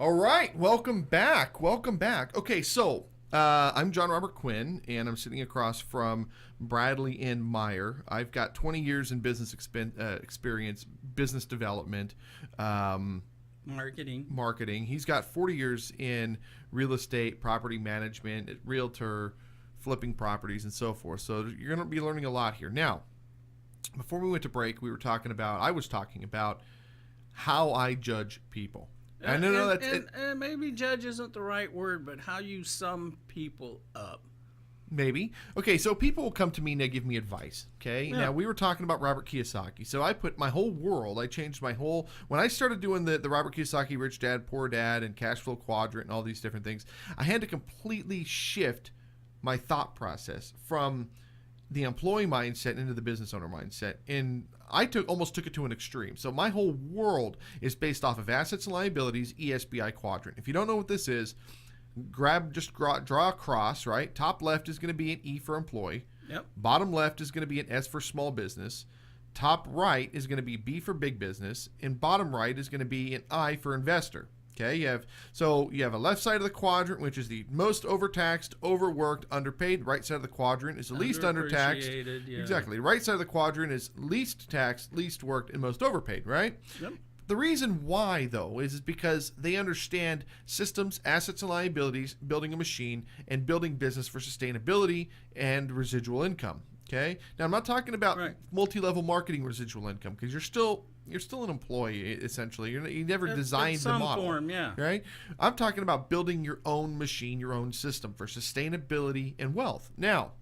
All right, welcome back. Welcome back. Okay, so I'm John Robert Quinn, and I'm sitting across from Bradley and Meyer. I've got 20 years in business experience, business development, marketing. He's got 40 years in real estate, property management, Realtor, flipping properties, and so forth. So you're going to be learning a lot here. Now, before we went to break, I was talking about how I judge people. I know and maybe judge isn't the right word, but how you sum people up. Maybe. Okay, so people will come to me and they give me advice. Okay, Yeah. Now we were talking about Robert Kiyosaki. So I put my whole world, I changed my whole, when I started doing the Robert Kiyosaki Rich Dad, Poor Dad, and Cash Flow Quadrant and all these different things, I had to completely shift my thought process from the employee mindset into the business owner mindset. And I almost took it to an extreme. So my whole world is based off of assets and liabilities, ESBI quadrant. If you don't know what this is, draw a cross, right? Top left is going to be an E for employee. Yep. Bottom left is going to be an S for small business. Top right is going to be B for big business. And bottom right is going to be an I for investor. Okay, you have a left side of the quadrant, which is the most overtaxed, overworked, underpaid. Right side of the quadrant is the least undertaxed. Yeah. Exactly. Right side of the quadrant is least taxed, least worked, and most overpaid, right? Yep. The reason why, though, is because they understand systems, assets, and liabilities, building a machine, and building business for sustainability and residual income. Okay? Now, I'm not talking about multi-level marketing residual income, because you're still an employee, essentially. You never designed the model. Some form, yeah. Right? I'm talking about building your own machine, your own system for sustainability and wealth. Now,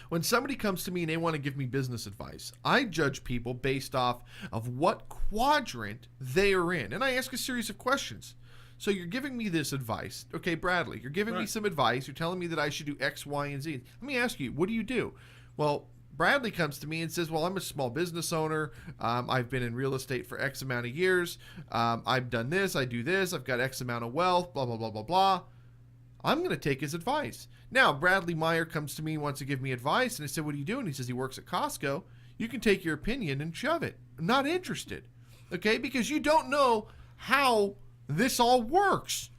when somebody comes to me and they want to give me business advice, I judge people based off of what quadrant they are in. And I ask a series of questions. So you're giving me this advice. Okay, Bradley, you're giving me some advice. You're telling me that I should do X, Y, and Z. Let me ask you, what do you do? Well, Bradley comes to me and says, well, I'm a small business owner. I've been in real estate for X amount of years. I've done this. I do this. I've got X amount of wealth, blah, blah, blah, blah, blah. I'm going to take his advice. Now, Bradley Meyer comes to me and wants to give me advice. And I said, what do you do? And he says he works at Costco. You can take your opinion and shove it. I'm not interested. Okay? Because you don't know how this all works.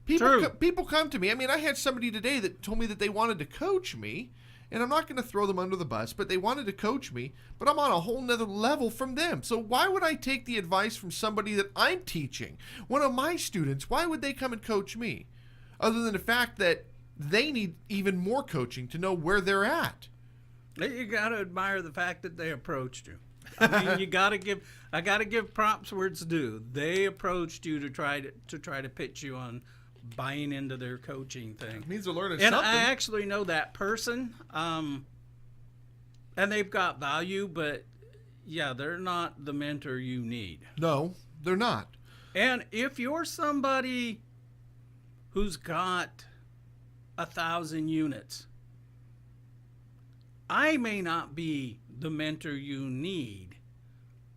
People come to me. I mean, I had somebody today that told me that they wanted to coach me. And I'm not going to throw them under the bus, but they wanted to coach me, but I'm on a whole nother level from them. So why would I take the advice from somebody that I'm teaching? One of my students, why would they come and coach me? Other than the fact that they need even more coaching to know where they're at. You got to admire the fact that they approached you. I mean, I got to give props where it's due. They approached you to try to pitch you on buying into their coaching thing. It means they're learning and something. I actually know that person, and they've got value, but yeah, they're not the mentor you need. No, they're not. And if you're somebody who's got 1,000 units, I may not be the mentor you need,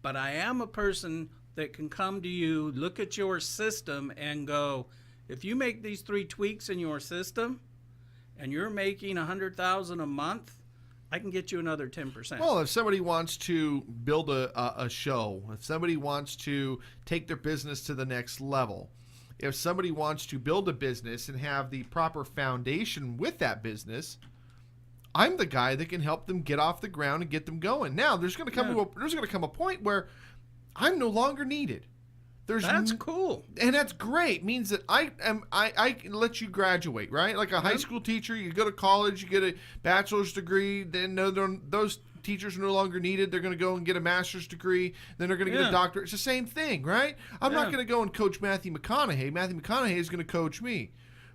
but I am a person that can come to you, look at your system, and go, if you make these 3 tweaks in your system and you're making $100,000 a month, I can get you another 10%. Well, if somebody wants to build a show, if somebody wants to take their business to the next level, if somebody wants to build a business and have the proper foundation with that business, I'm the guy that can help them get off the ground and get them going. Now, there's going to come a point where I'm no longer needed. That's cool. And that's great. It means that I can let you graduate, right? Like a high school teacher, you go to college, you get a bachelor's degree, then those teachers are no longer needed. They're going to go and get a master's degree, then they're going to get a doctorate. It's the same thing, right? I'm not going to go and coach Matthew McConaughey. Matthew McConaughey is going to coach me.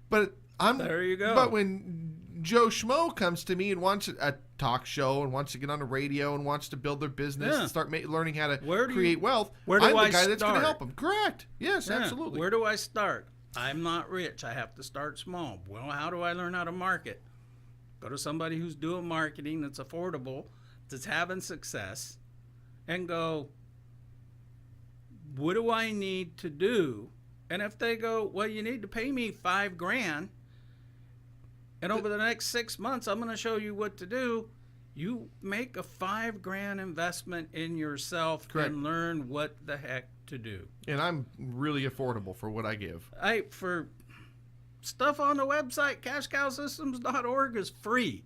But there you go. But when Joe Schmo comes to me and wants a talk show and wants to get on the radio and wants to build their business and start learning how to create wealth, I'm the guy that's going to help them. Correct. Yes, absolutely. Where do I start? I'm not rich. I have to start small. Well, how do I learn how to market? Go to somebody who's doing marketing that's affordable, that's having success, and go, what do I need to do? And if they go, well, you need to pay me $5,000, and over the next 6 months, I'm going to show you what to do. You make a $5,000 investment in yourself Correct. and learn what the heck to do. And I'm really affordable for what I give. For stuff on the website, cashcowsystems.org is free.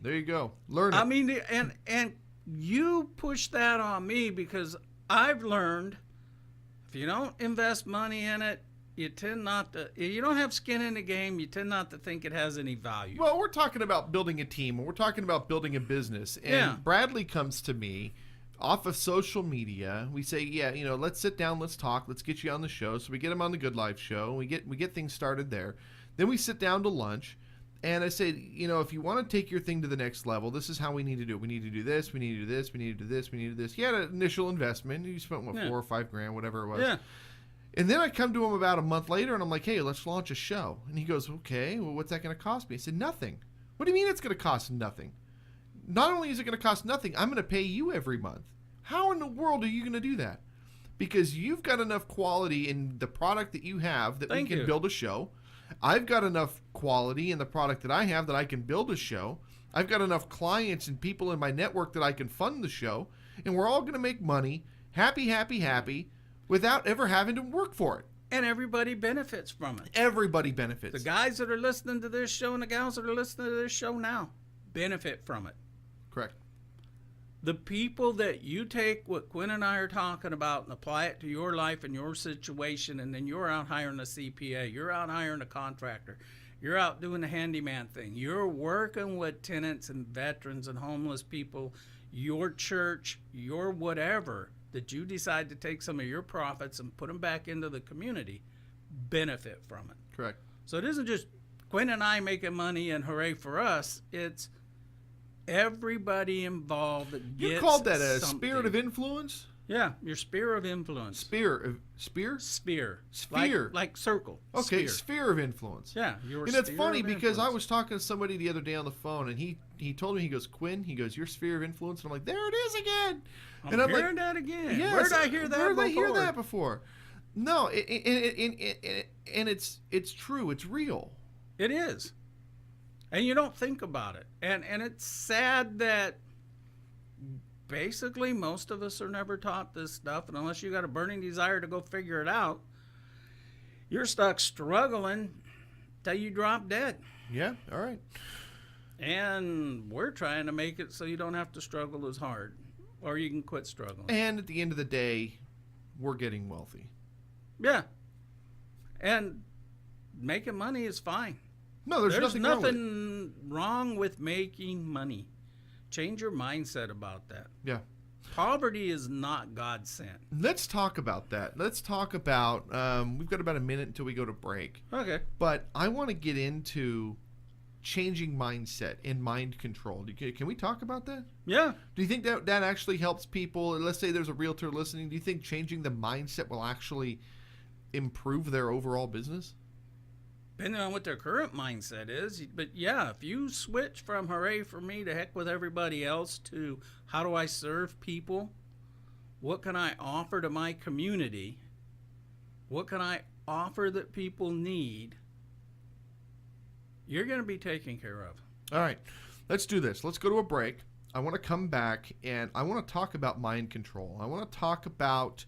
There you go. Learn it. I mean, and you push that on me because I've learned if you don't invest money in it, you tend not to, you don't have skin in the game, you tend not to think it has any value. Well, we're talking about building a team, and we're talking about building a business. And Yeah. Bradley comes to me off of social media. We say, yeah, let's sit down, let's talk, let's get you on the show. So we get him on the Good Life show. We get things started there. Then we sit down to lunch, and I say, if you want to take your thing to the next level, this is how we need to do it. We need to do this. We need to do this. We need to do this. We need to do this. He had an initial investment. He spent Yeah. $4 or $5,000, whatever it was. Yeah. And then I come to him about a month later, and I'm like, hey, let's launch a show. And he goes, okay, well, what's that going to cost me? I said, nothing. What do you mean it's going to cost nothing? Not only is it going to cost nothing, I'm going to pay you every month. How in the world are you going to do that? Because you've got enough quality in the product that you have that Thank we can you. build a show. I've got enough quality in the product that I have that I can build a show. I've got enough clients and people in my network that I can fund the show. And we're all going to make money, happy, happy, happy, without ever having to work for it. And everybody benefits from it. Everybody benefits. The guys that are listening to this show and the gals that are listening to this show now benefit from it. Correct. The people that you take what Quinn and I are talking about and apply it to your life and your situation, and then you're out hiring a CPA, you're out hiring a contractor, you're out doing the handyman thing, you're working with tenants and veterans and homeless people, your church, your whatever, that you decide to take some of your profits and put them back into the community, benefit from it. Correct. So it isn't just Quinn and I making money and hooray for us. It's everybody involved that gets You called that a something. spirit of influence? Yeah, your sphere of influence. Spear? Sphere. Sphere. Like circle. Okay, Sphere. sphere of influence. Yeah, your And it's sphere funny of because I influence. was talking to somebody the other day on the phone, and he told me, he goes, Quinn, he goes, your sphere of influence. And I'm like, there it is again. I'm and hearing that again. yes, Where did I hear that Where did before? I hear that before? No, and it's true. It's real. It is. And you don't think about it. And it's sad that basically most of us are never taught this stuff, and unless you got a burning desire to go figure it out, you're stuck struggling till you drop dead. Yeah, all right. And we're trying to make it so you don't have to struggle as hard, or you can quit struggling. And at the end of the day, we're getting wealthy. Yeah. And making money is fine. No, there's nothing wrong with it. nothing wrong with making money. Change your mindset about that. Yeah. Poverty is not God sent. Let's talk about that. Let's talk about, we've got about a minute until we go to break. Okay. But I want to get into changing mindset and mind control. Can we talk about that? Yeah. Do you think that actually helps people? Let's say there's a realtor listening. Do you think changing the mindset will actually improve their overall business? Depending on what their current mindset is. But yeah, if you switch from hooray for me to heck with everybody else to how do I serve people? What can I offer to my community? What can I offer that people need? You're going to be taken care of. All right, let's do this. Let's go to a break. I want to come back and I want to talk about mind control. I want to talk about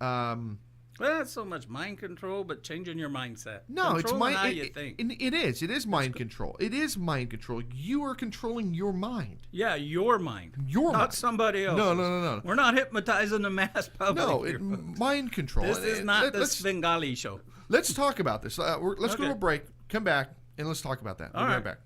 Well, not so much mind control, but changing your mindset. no, it's Controlling mind. how you think. It is mind control. It is mind control. You are controlling your mind. Yeah, your mind. Your not mind. somebody else. No. We're not hypnotizing the mass public. No, here, folks. mind control. This is not the let's, Svengali show. let's talk about this. Let's go to Okay. a break. Come back and let's talk about that. We'll be right back.